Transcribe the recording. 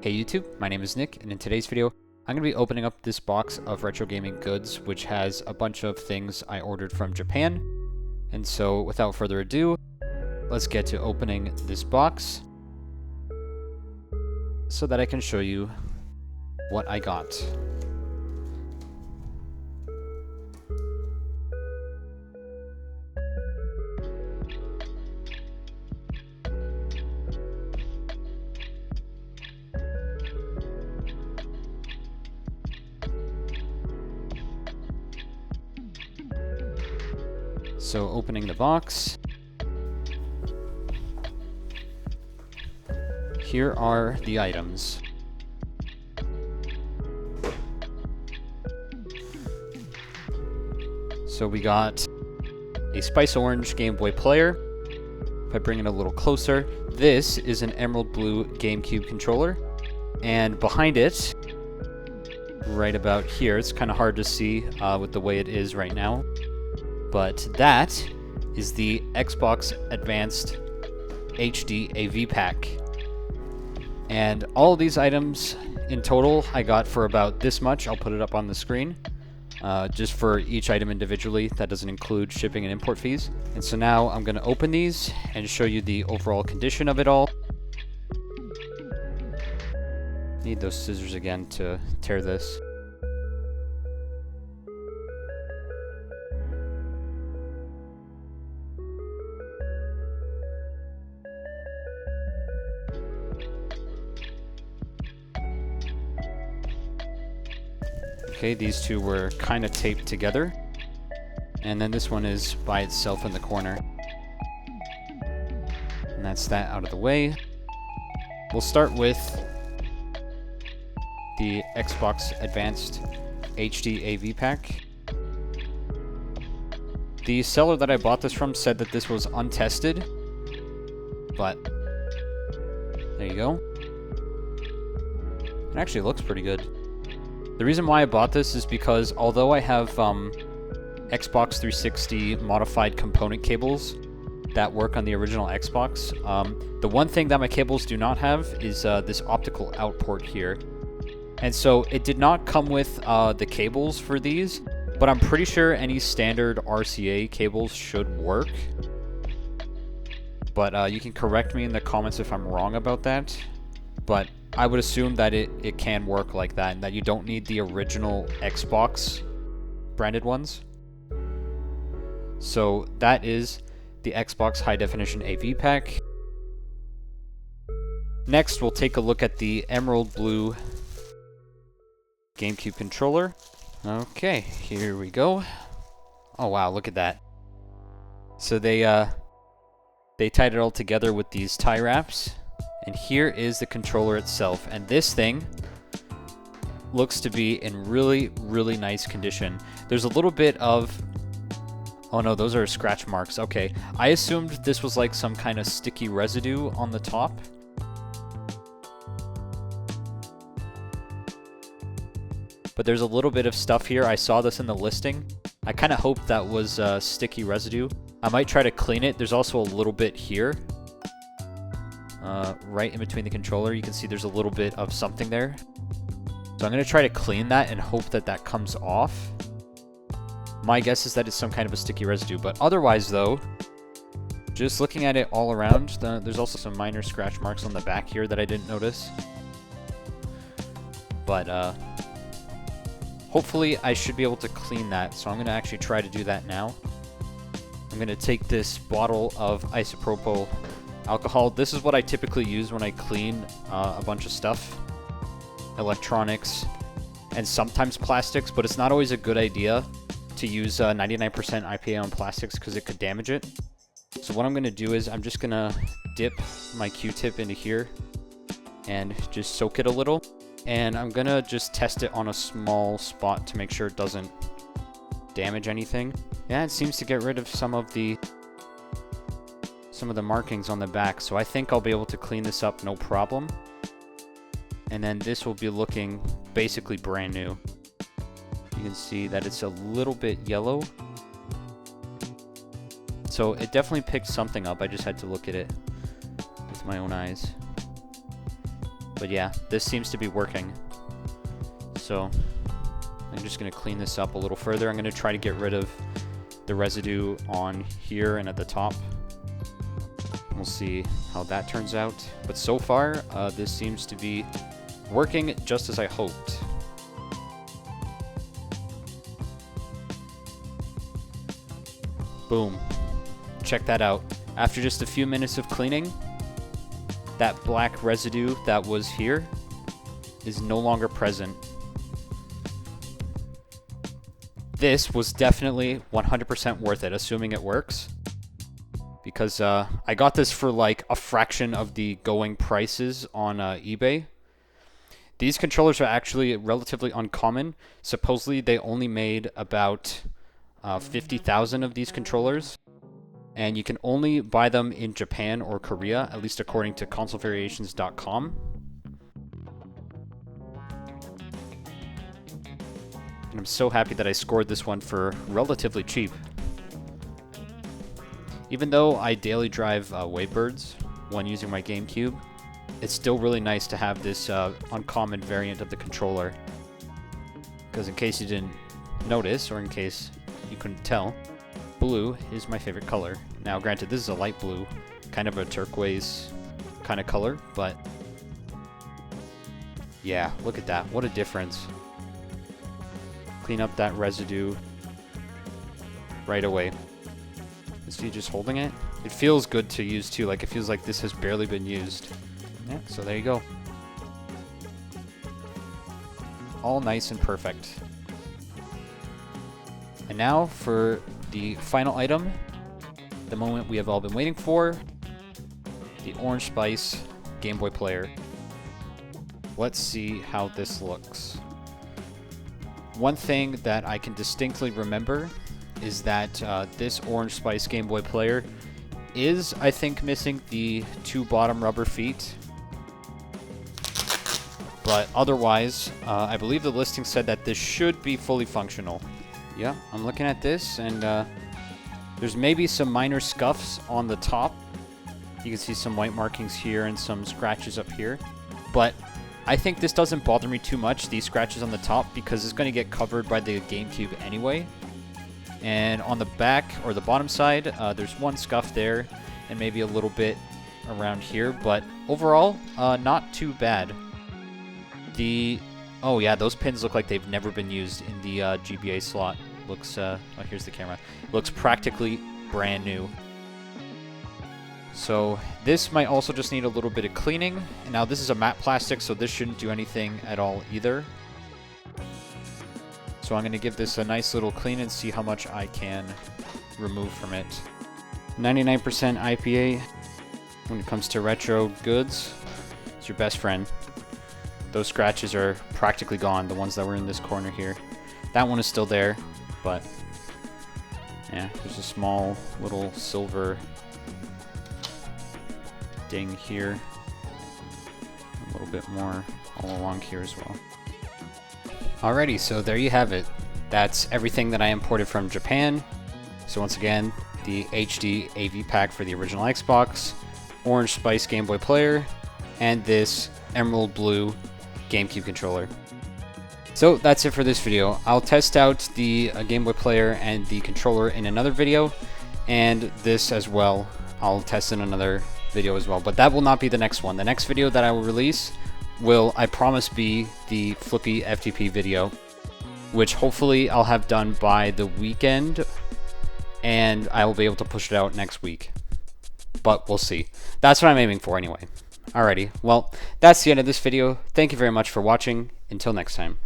Hey YouTube, my name is Nick, and in today's video, I'm going to be opening up this box of retro gaming goods, which has a bunch of things I ordered from Japan. And so, without further ado, let's get to opening this box so that I can show you what I got. So opening the box, here are the items. So we got a Spice Orange Game Boy player. If I bring it a little closer, this is an Emerald Blue GameCube controller. And behind it, right about here, it's kind of hard to see with the way it is right now, but that is the Xbox Advanced HD AV pack. And all of these items in total I got for about this much. I'll put it up on the screen. Just for each item individually. That doesn't include shipping and import fees. And so now I'm going to open these and show you the overall condition of it all. Need those scissors again to tear this. Okay, these two were kind of taped together. And then this one is by itself in the corner. And that's that out of the way. We'll start with the Xbox Advanced HD AV pack. The seller that I bought this from said that this was untested, but there you go. It actually looks pretty good. The reason why I bought this is because although I have Xbox 360 modified component cables that work on the original Xbox, the one thing that my cables do not have is this optical out port here. And so it did not come with the cables for these, but I'm pretty sure any standard RCA cables should work. But you can correct me in the comments if I'm wrong about that. But I would assume that it can work like that, and that you don't need the original Xbox branded ones. So that is the Xbox High Definition AV pack. Next, we'll take a look at the Emerald Blue GameCube controller. Okay, here we go. Oh wow, look at that. So they tied it all together with these tie wraps. And here is the controller itself, and this thing looks to be in really, really nice condition. There's a little bit of... Oh no, those are scratch marks. Okay, I assumed this was like some kind of sticky residue on the top. But there's a little bit of stuff here. I saw this in the listing. I kind of hoped that was sticky residue. I might try to clean it. There's also a little bit here. Right in between the controller, you can see there's a little bit of something there. So I'm going to try to clean that and hope that that comes off. My guess is that it's some kind of a sticky residue, but otherwise though, just looking at it all around, there's also some minor scratch marks on the back here that I didn't notice. But hopefully I should be able to clean that, so I'm going to actually try to do that now. I'm going to take this bottle of isopropyl alcohol. This is what I typically use when I clean a bunch of stuff. Electronics and sometimes plastics, but it's not always a good idea to use 99% IPA on plastics because it could damage it. So what I'm going to do is I'm just going to dip my Q-tip into here and just soak it a little. And I'm going to just test it on a small spot to make sure it doesn't damage anything. Yeah, it seems to get rid of some of the markings on the back, so I think I'll be able to clean this up no problem. And then this will be looking basically brand new. You can see that it's a little bit yellow. So it definitely picked something up. I just had to look at it with my own eyes. But yeah, this seems to be working. So I'm just going to clean this up a little further. I'm going to try to get rid of the residue on here and at the top. We'll see how that turns out. But so far, this seems to be working just as I hoped. Boom. Check that out. After just a few minutes of cleaning, that black residue that was here is no longer present. This was definitely 100% worth it, assuming it works. Because I got this for like a fraction of the going prices on eBay. These controllers are actually relatively uncommon. Supposedly they only made about 50,000 of these controllers. And you can only buy them in Japan or Korea, at least according to consolevariations.com. And I'm so happy that I scored this one for relatively cheap. Even though I daily drive Wavebirds when using my GameCube, it's still really nice to have this uncommon variant of the controller. Because in case you didn't notice, or in case you couldn't tell, blue is my favorite color. Now granted, this is a light blue, kind of a turquoise kind of color, but yeah, look at that. What a difference. Clean up that residue right away. See, just holding it. It feels good to use too, like it feels like this has barely been used. Yeah, so there you go. All nice and perfect. And now for the final item, the moment we have all been waiting for, the Orange Spice Game Boy player. Let's see how this looks. One thing that I can distinctly remember is that this Orange Spice Game Boy player is, I think, missing the 2 bottom rubber feet. But otherwise, I believe the listing said that this should be fully functional. Yeah, I'm looking at this, and there's maybe some minor scuffs on the top. You can see some white markings here and some scratches up here. But I think this doesn't bother me too much, these scratches on the top, because it's going to get covered by the GameCube anyway. And on the back, or the bottom side, there's one scuff there, and maybe a little bit around here, but overall, not too bad. Oh yeah, those pins look like they've never been used in the GBA slot. Looks, oh, here's the camera. Looks practically brand new. So this might also just need a little bit of cleaning. Now this is a matte plastic, so this shouldn't do anything at all either. So I'm going to give this a nice little clean and see how much I can remove from it. 99% IPA when it comes to retro goods. It's your best friend. Those scratches are practically gone, the ones that were in this corner here. That one is still there, but yeah, there's a small little silver ding here. A little bit more all along here as well. Alrighty, so there you have it. That's everything that I imported from Japan. So once again, the HD AV pack for the original Xbox, Orange Spice Game Boy player, and this Emerald Blue GameCube controller. So that's it for this video. I'll test out the Game Boy player and the controller in another video, and this as well I'll test in another video as well, but that will not be the next one. The next video that I will release will, I promise, be the Flippy FTP video, which hopefully I'll have done by the weekend, and I will be able to push it out next week. But we'll see. That's what I'm aiming for anyway. Alrighty, well, that's the end of this video. Thank you very much for watching. Until next time.